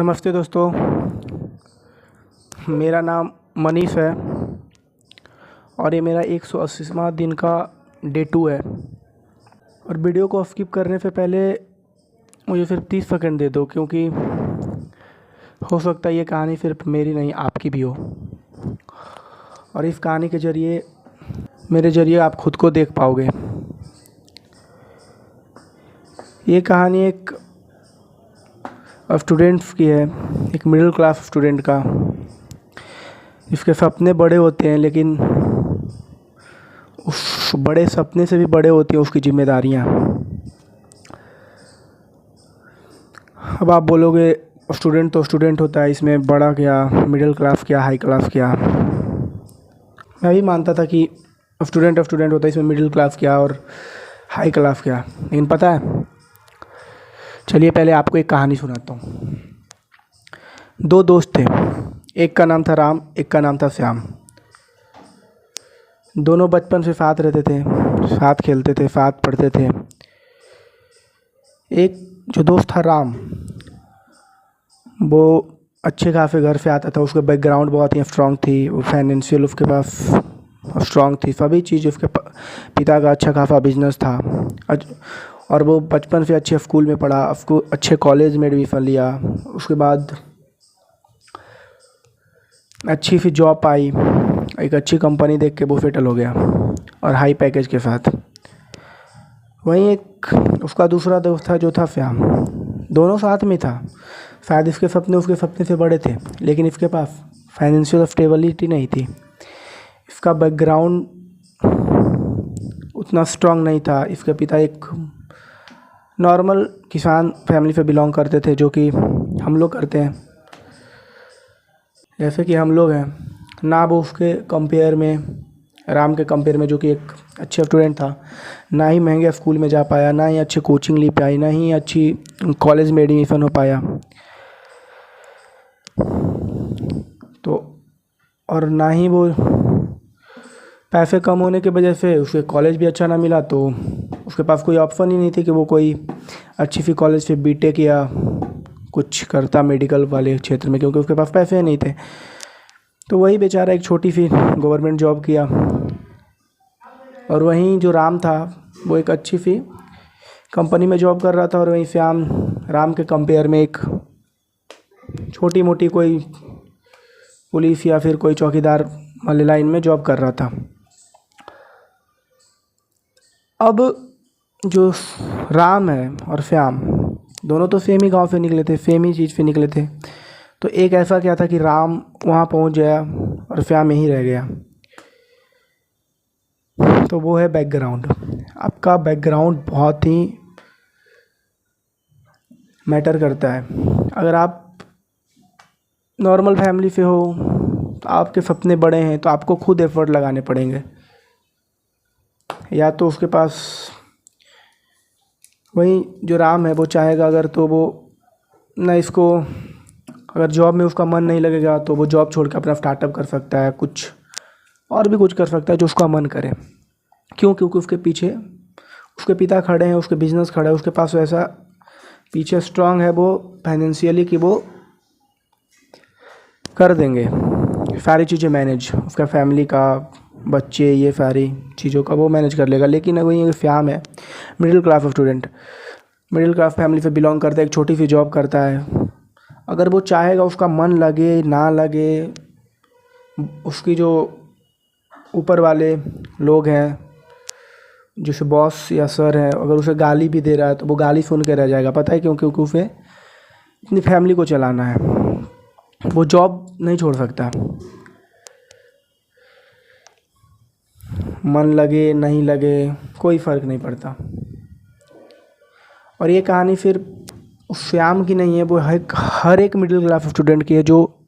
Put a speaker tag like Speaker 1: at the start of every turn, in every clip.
Speaker 1: नमस्ते दोस्तों, मेरा नाम मनीष है और ये मेरा 180वां दिन का डे 2 है। और वीडियो को स्किप करने से पहले मुझे सिर्फ 30 सेकंड दे दो, क्योंकि हो सकता है ये कहानी सिर्फ मेरी नहीं आपकी भी हो। और इस कहानी के ज़रिए मेरे ज़रिए आप खुद को देख पाओगे। ये कहानी एक स्टूडेंट्स की है, एक मिडिल क्लास स्टूडेंट का। इसके सपने बड़े होते हैं, लेकिन उस बड़े सपने से भी बड़े होती हैं उसकी जिम्मेदारियाँ। अब आप बोलोगे स्टूडेंट तो स्टूडेंट होता है, इसमें बड़ा क्या, मिडिल क्लास क्या, हाई क्लास क्या। मैं भी मानता था कि स्टूडेंट होता है, इसमें मिडिल क्लास क्या और हाई क्लास क्या। लेकिन पता है, चलिए पहले आपको एक कहानी सुनाता हूँ। दो दोस्त थे, एक का नाम था राम, एक का नाम था श्याम। दोनों बचपन से साथ रहते थे, साथ खेलते थे, साथ पढ़ते थे। एक जो दोस्त था राम, वो अच्छे खासे घर से आता था। उसका बैकग्राउंड बहुत ही स्ट्रांग थी, वो फाइनेंशियल उसके पास स्ट्रांग थी, सभी चीज़। उसके पिता का अच्छा खासा बिजनेस था और वो बचपन से अच्छे स्कूल में पढ़ा, उसको अच्छे कॉलेज में एडमिशन लिया। उसके बाद अच्छी सी जॉब पाई, एक अच्छी कंपनी देख के वो सेटल हो गया और हाई पैकेज के साथ। वहीं एक उसका दूसरा दोस्त था जो था श्याम। दोनों साथ में था। शायद इसके सपने उसके सपने से बड़े थे, लेकिन इसके पास फाइनेंशियल स्टेबिलिटी नहीं थी। इसका बैकग्राउंड उतना स्ट्रांग नहीं था। इसके पिता एक नॉर्मल किसान फैमिली से बिलोंग करते थे, जो कि हम लोग करते हैं, जैसे कि हम लोग हैं ना। वो उसके कंपेयर में, राम के कंपेयर में, जो कि एक अच्छा स्टूडेंट था, ना ही महंगे स्कूल में जा पाया, ना ही अच्छी कोचिंग ले पाई, ना ही अच्छी कॉलेज में एडमिशन हो पाया। तो और ना ही वो पैसे कम होने की वजह से उसे कॉलेज भी अच्छा ना मिला, तो उसके पास कोई ऑप्शन ही नहीं थी कि वो कोई अच्छी सी कॉलेज से बीटेक या कुछ करता मेडिकल वाले क्षेत्र में, क्योंकि उसके पास पैसे नहीं थे। तो वही बेचारा एक छोटी सी गवर्नमेंट जॉब किया। और वहीं जो राम था, वो एक अच्छी सी कंपनी में जॉब कर रहा था। और वहीं श्याम राम के कंपेयर में एक छोटी मोटी कोई पुलिस या फिर कोई चौकीदार वाले लाइन में जॉब कर रहा था। अब जो राम है और श्याम, दोनों तो सेम ही गांव से निकले थे, सेम ही चीज़ से निकले थे। तो एक ऐसा क्या था कि राम वहाँ पहुँच गया और श्याम यहीं रह गया। तो वो है बैकग्राउंड। आपका बैकग्राउंड बहुत ही मैटर करता है। अगर आप नॉर्मल फैमिली से हो, तो आपके सपने बड़े हैं, तो आपको खुद एफर्ट लगाने पड़ेंगे। या तो उसके पास वही जो राम है, वो चाहेगा अगर, तो वो ना, इसको अगर जॉब में उसका मन नहीं लगेगा तो वो जॉब छोड़ के अपना स्टार्टअप कर सकता है, कुछ और भी कुछ कर सकता है जो उसका मन करे। क्यों? क्योंकि उसके पीछे उसके पिता खड़े हैं, उसके बिजनेस खड़ा है, उसके पास वैसा पीछे स्ट्रांग है वो फाइनेंशियली कि वो कर देंगे सारी चीज़ें मैनेज। उसका फैमिली का, बच्चे, ये सारी चीज़ों का वो मैनेज कर लेगा। लेकिन वही श्याम है, middle class student, middle class family से बिलोंग करता है, एक छोटी सी जॉब करता है। अगर वो चाहेगा, उसका मन लगे ना लगे, उसकी जो ऊपर वाले लोग हैं, जैसे बॉस या सर है, अगर उसे गाली भी दे रहा है तो वो गाली सुन के रह जाएगा। पता है क्यों? क्योंकि उसे अपनी फैमिली को चलाना है, वो जॉब नहीं छोड़ सकता। मन लगे नहीं लगे कोई फ़र्क नहीं पड़ता। और ये कहानी सिर्फ श्याम की नहीं है, वो हर एक मिडिल क्लास स्टूडेंट की है, जो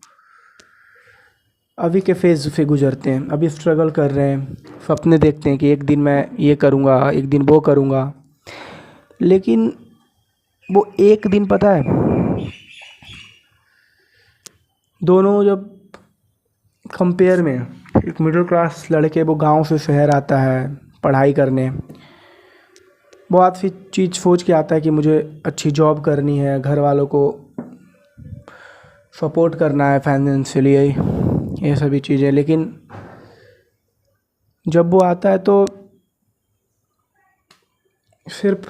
Speaker 1: अभी के फेज़ से गुजरते हैं, अभी स्ट्रगल कर रहे हैं, सपने देखते हैं कि एक दिन मैं ये करूँगा, एक दिन वो करूँगा। लेकिन वो एक दिन, पता है, दोनों जब कंपेयर में, एक मिडिल क्लास लड़के वो गांव से शहर आता है पढ़ाई करने, बहुत सी चीज़ सोच के आता है कि मुझे अच्छी जॉब करनी है, घर वालों को सपोर्ट करना है फाइनेंशियली, ये सभी चीज़ें। लेकिन जब वो आता है तो सिर्फ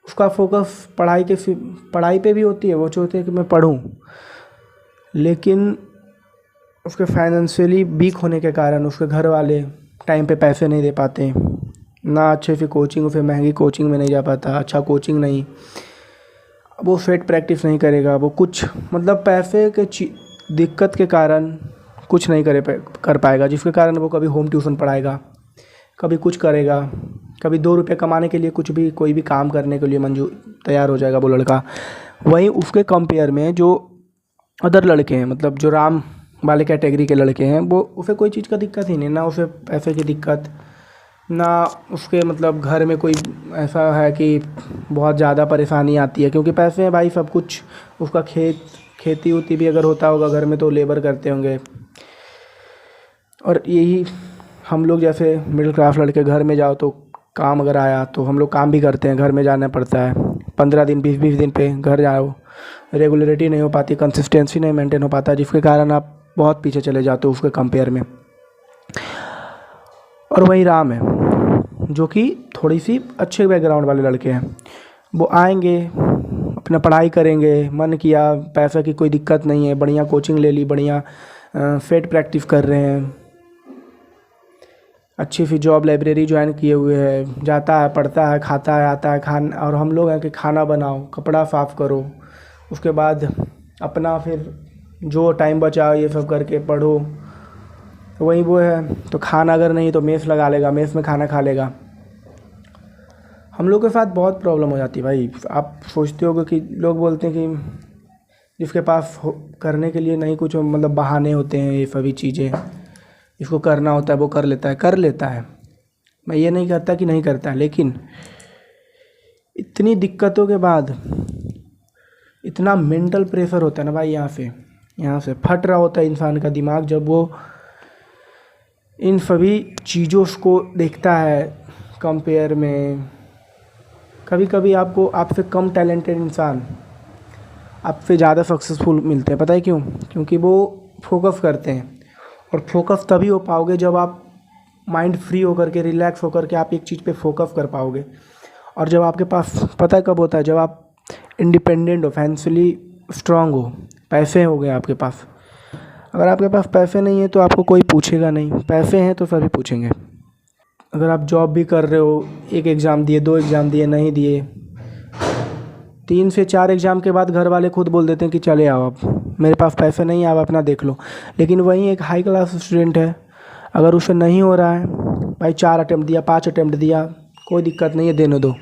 Speaker 1: उसका फोकस पढ़ाई पे भी होती है, वो चाहते हैं कि मैं पढूं, लेकिन उसके फाइनेंशियली वीक होने के कारण उसके घर वाले टाइम पे पैसे नहीं दे पाते, ना अच्छे से कोचिंग, फिर महंगी कोचिंग में नहीं जा पाता, अच्छा कोचिंग नहीं, वो सेट प्रैक्टिस नहीं करेगा, वो कुछ मतलब पैसे के दिक्कत के कारण कुछ नहीं कर पाएगा, जिसके कारण वो कभी होम ट्यूशन पढ़ाएगा, कभी कुछ करेगा, कभी 2 रुपये कमाने के लिए कुछ भी कोई भी काम करने के लिए तैयार हो जाएगा वो लड़का। वहीं उसके कंपेयर में जो अदर लड़के हैं, मतलब जो राम वाले कैटेगरी के लड़के हैं, वो उसे कोई चीज़ का दिक्कत ही नहीं, ना उसे पैसे की दिक्कत, ना उसके मतलब घर में कोई ऐसा है कि बहुत ज़्यादा परेशानी आती है, क्योंकि पैसे हैं भाई सब कुछ। उसका खेती उती भी अगर होता होगा घर में तो लेबर करते होंगे। और यही हम लोग जैसे मिडिल क्लास लड़के घर में जाओ तो काम अगर आया तो हम लोग काम भी करते हैं, घर में जाना पड़ता है, 15 दिन 20 दिन पे घर जाओ, रेगुलरिटी नहीं हो पाती, कंसिस्टेंसी नहीं मेंटेन हो पाता, जिसके कारण आप बहुत पीछे चले जाते हो उसके कंपेयर में। और वही राम है जो कि थोड़ी सी अच्छे बैकग्राउंड वाले लड़के हैं, वो आएंगे अपना पढ़ाई करेंगे, मन किया, पैसा की कोई दिक्कत नहीं है, बढ़िया कोचिंग ले ली, बढ़िया सेट प्रैक्टिस कर रहे हैं, अच्छी सी जॉब लाइब्रेरी ज्वाइन किए हुए है, जाता है पढ़ता है खाता है आता है और हम लोग हैं कि खाना बनाओ, कपड़ा साफ़ करो, उसके बाद अपना फिर जो टाइम बचाओ ये सब करके पढ़ो। वही वो है तो खाना अगर नहीं तो मेस लगा लेगा, मेस में खाना खा लेगा। हम लोग के साथ बहुत प्रॉब्लम हो जाती है भाई। आप सोचते होगे कि लोग बोलते हैं कि जिसके पास करने के लिए नहीं कुछ मतलब बहाने होते हैं, ये सभी चीज़ें इसको करना होता है वो कर लेता है। मैं ये नहीं कहता कि नहीं करता है, लेकिन इतनी दिक्कतों के बाद इतना मेंटल प्रेशर होता है ना भाई, यहाँ से फट रहा होता है इंसान का दिमाग जब वो इन सभी चीज़ों को देखता है कंपेयर में। कभी कभी आपको आपसे कम टैलेंटेड इंसान आपसे ज़्यादा सक्सेसफुल मिलते हैं, पता है क्यों? क्योंकि वो फोकस करते हैं, और फोकस तभी हो पाओगे जब आप माइंड फ्री होकर के, रिलैक्स होकर के आप एक चीज़ पे फोकस कर पाओगे। और जब आपके पास पता है कब होता है, जब आप इंडिपेंडेंट हो, फाइनेंशियली स्ट्रांग हो, पैसे हो गए आपके पास। अगर आपके पास पैसे नहीं है तो आपको कोई पूछेगा नहीं, पैसे हैं तो सभी पूछेंगे। अगर आप जॉब भी कर रहे हो, 1 एग्ज़ाम दिए, 2 एग्ज़ाम दिए, नहीं दिए, 3 से 4 एग्ज़ाम के बाद घर वाले खुद बोल देते हैं कि चले आओ, अब मेरे पास पैसे नहीं है, आप अपना देख लो। लेकिन वहीं एक हाई क्लास स्टूडेंट है, अगर उसे नहीं हो रहा है भाई, 4 अटेम्प्ट दिया, 5 अटेम्प्ट दिया, कोई दिक्कत नहीं है, देने दो,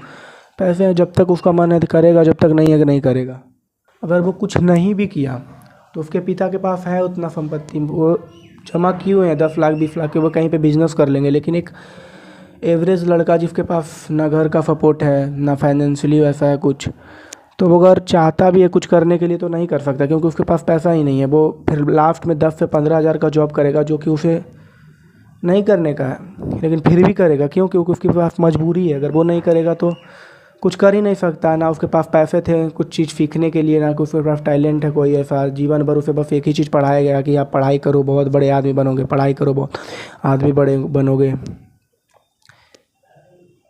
Speaker 1: पैसे हैं, जब तक उसका मन है करेगा, जब तक नहीं है नहीं करेगा। अगर वो कुछ नहीं भी किया तो उसके पिता के पास है उतना संपत्ति, वो जमा किए हुए हैं 10 लाख 20 लाख के, वो कहीं पे बिजनेस कर लेंगे। लेकिन एक एवरेज लड़का जिसके पास ना घर का सपोर्ट है, ना फाइनेंशियली वैसा है कुछ, तो वो अगर चाहता भी है कुछ करने के लिए तो नहीं कर सकता, क्योंकि उसके पास पैसा ही नहीं है। वो फिर लास्ट में 10 से 15 हज़ार का जॉब करेगा, जो कि उसे नहीं करने का है, लेकिन फिर भी करेगा। क्यों? क्योंकि उसके पास मजबूरी है। अगर वो नहीं करेगा तो कुछ कर ही नहीं सकता, ना उसके पास पैसे थे कुछ चीज़ सीखने के लिए, ना कुछ उसके पास टैलेंट है कोई ऐसा। जीवन भर उसे बस एक ही चीज़ पढ़ाया गया कि आप पढ़ाई करो, बहुत बड़े आदमी बनोगे, पढ़ाई करो, बहुत आदमी बड़े बनोगे।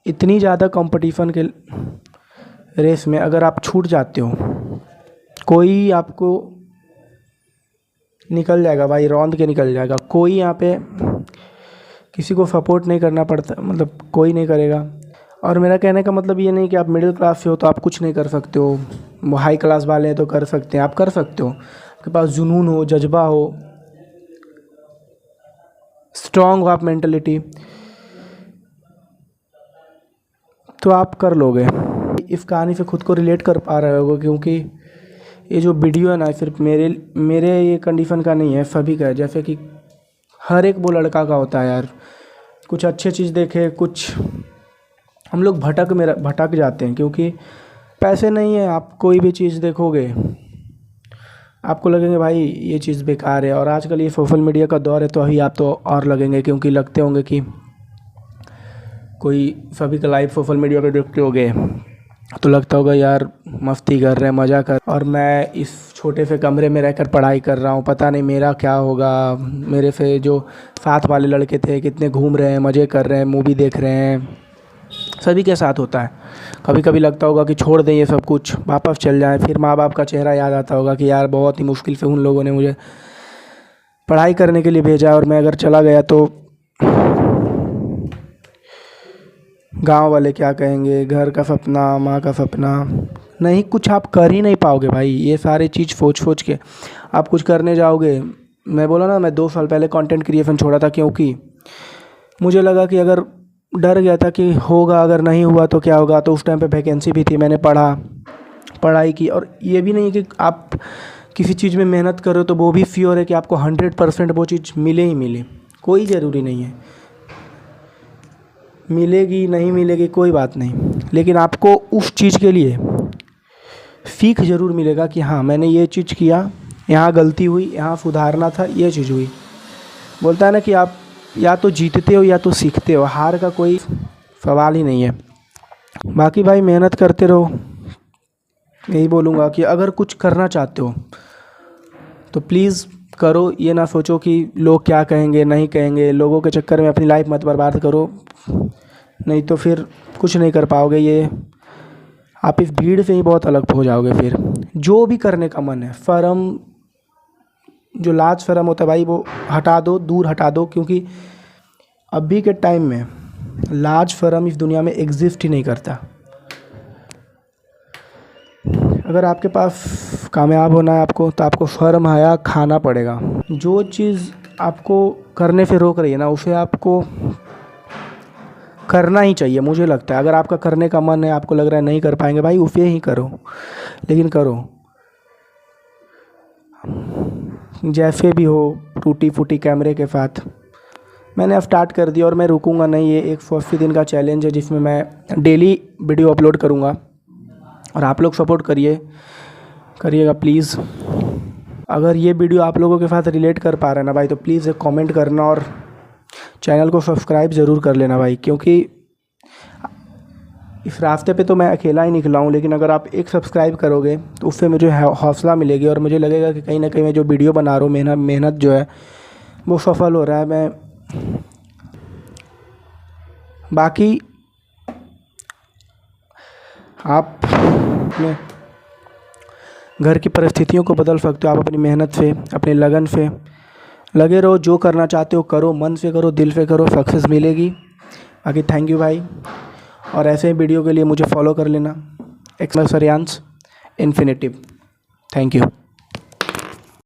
Speaker 1: इतनी ज़्यादा कंपटीशन के रेस में अगर आप छूट जाते हो, कोई आपको निकल जाएगा भाई, रौंद के निकल जाएगा। कोई यहाँ पे किसी को सपोर्ट नहीं करना पड़ता, मतलब कोई नहीं करेगा। और मेरा कहने का मतलब ये नहीं कि आप मिडिल क्लास से हो तो आप कुछ नहीं कर सकते हो, वो हाई क्लास वाले हैं तो कर सकते हैं, आप कर सकते हो। आपके पास जुनून हो, जज्बा हो, स्ट्रांग हो आप मेंटलिटी, तो आप कर लोगे। इस कहानी से खुद को रिलेट कर पा रहे होगे, क्योंकि ये जो वीडियो है ना सिर्फ मेरे ये कंडीशन का नहीं है, सभी का है। जैसे कि हर एक वो लड़का का होता है यार, कुछ अच्छे चीज़ देखे, कुछ हम लोग भटक जाते हैं, क्योंकि पैसे नहीं है। आप कोई भी चीज़ देखोगे आपको लगेंगे भाई ये चीज़ बेकार है। और आजकल ये सोशल मीडिया का दौर है तो अभी आप तो और लगेंगे, क्योंकि लगते होंगे कि कोई सभी का लाइव सोशल मीडिया पे देखते होंगे, तो लगता होगा यार मस्ती कर रहे हैं, मज़ा कर, और मैं इस छोटे से कमरे में रहकर पढ़ाई कर रहा हूँ, पता नहीं मेरा क्या होगा। मेरे से जो साथ वाले लड़के थे कितने घूम रहे हैं, मज़े कर रहे हैं, मूवी देख रहे हैं, सभी के साथ होता है। कभी कभी लगता होगा कि छोड़ दें ये सब कुछ, वापस चल जाएं, फिर माँ बाप का चेहरा याद आता होगा कि यार बहुत ही मुश्किल से उन लोगों ने मुझे पढ़ाई करने के लिए भेजा, और मैं अगर चला गया तो गांव वाले क्या कहेंगे, घर का सपना, माँ का सपना, नहीं कुछ आप कर ही नहीं पाओगे भाई। ये सारे चीज़ सोच सोच के आप कुछ करने जाओगे। मैं बोला ना, मैं 2 साल पहले कंटेंट क्रिएशन छोड़ा था, क्योंकि मुझे लगा कि अगर डर गया था कि होगा, अगर नहीं हुआ तो क्या होगा। तो उस टाइम पे वैकेंसी भी थी, मैंने पढ़ाई की, और ये भी नहीं कि आप किसी चीज़ में मेहनत करो तो वो भी श्योर है कि आपको 100% वो चीज़ मिले ही मिले, कोई ज़रूरी नहीं है। मिलेगी नहीं मिलेगी कोई बात नहीं, लेकिन आपको उस चीज़ के लिए सीख ज़रूर मिलेगा कि हाँ मैंने ये चीज़ किया, यहाँ गलती हुई, यहाँ सुधारना था, ये चीज़ हुई। बोलता है ना कि आप या तो जीतते हो या तो सीखते हो, हार का कोई सवाल ही नहीं है। बाकी भाई मेहनत करते रहो, यही बोलूँगा कि अगर कुछ करना चाहते हो तो प्लीज़ करो। ये ना सोचो कि लोग क्या कहेंगे नहीं कहेंगे, लोगों के चक्कर में अपनी लाइफ मत बर्बाद करो, नहीं तो फिर कुछ नहीं कर पाओगे। ये आप इस भीड़ से ही बहुत अलग हो जाओगे। फिर जो भी करने का मन है, शर्म, जो लाज शर्म होता है भाई, वो हटा दो, दूर हटा दो, क्योंकि अभी के टाइम में लाज शर्म इस दुनिया में एग्जिस्ट ही नहीं करता। अगर आपके पास कामयाब होना है आपको, तो आपको शर्म हया खाना पड़ेगा। जो चीज़ आपको करने से रोक रही है ना, उसे आपको करना ही चाहिए। मुझे लगता है अगर आपका करने का मन है, आपको लग रहा है नहीं कर पाएंगे भाई, उसे ही करो, लेकिन करो। जैसे भी हो, टूटी फूटी कैमरे के साथ मैंने अब स्टार्ट कर दिया, और मैं रुकूंगा नहीं। ये 180 दिन का चैलेंज है जिसमें मैं डेली वीडियो अपलोड करूंगा, और आप लोग सपोर्ट करिएगा प्लीज़। अगर ये वीडियो आप लोगों के साथ रिलेट कर पा रहा है ना भाई, तो प्लीज़ एक कमेंट करना, और चैनल को सब्सक्राइब ज़रूर कर लेना भाई, क्योंकि इस रास्ते पे तो मैं अकेला ही निकला हूँ, लेकिन अगर आप एक सब्सक्राइब करोगे तो उससे मुझे हौसला मिलेगी, और मुझे लगेगा कि कहीं ना कहीं मैं जो वीडियो बना रहा हूँ, मेहनत जो है वो सफल हो रहा है। मैं बाकी आप अपने घर की परिस्थितियों को बदल सकते हो, आप अपनी मेहनत से, अपनी लगन से लगे रहो। जो करना चाहते हो करो, मन से करो, दिल से करो, सक्सेस मिलेगी। बाकी थैंक यू भाई, और ऐसे ही वीडियो के लिए मुझे फॉलो कर लेना, एक्समल सरियांस इन्फिनिटिव। Thank you.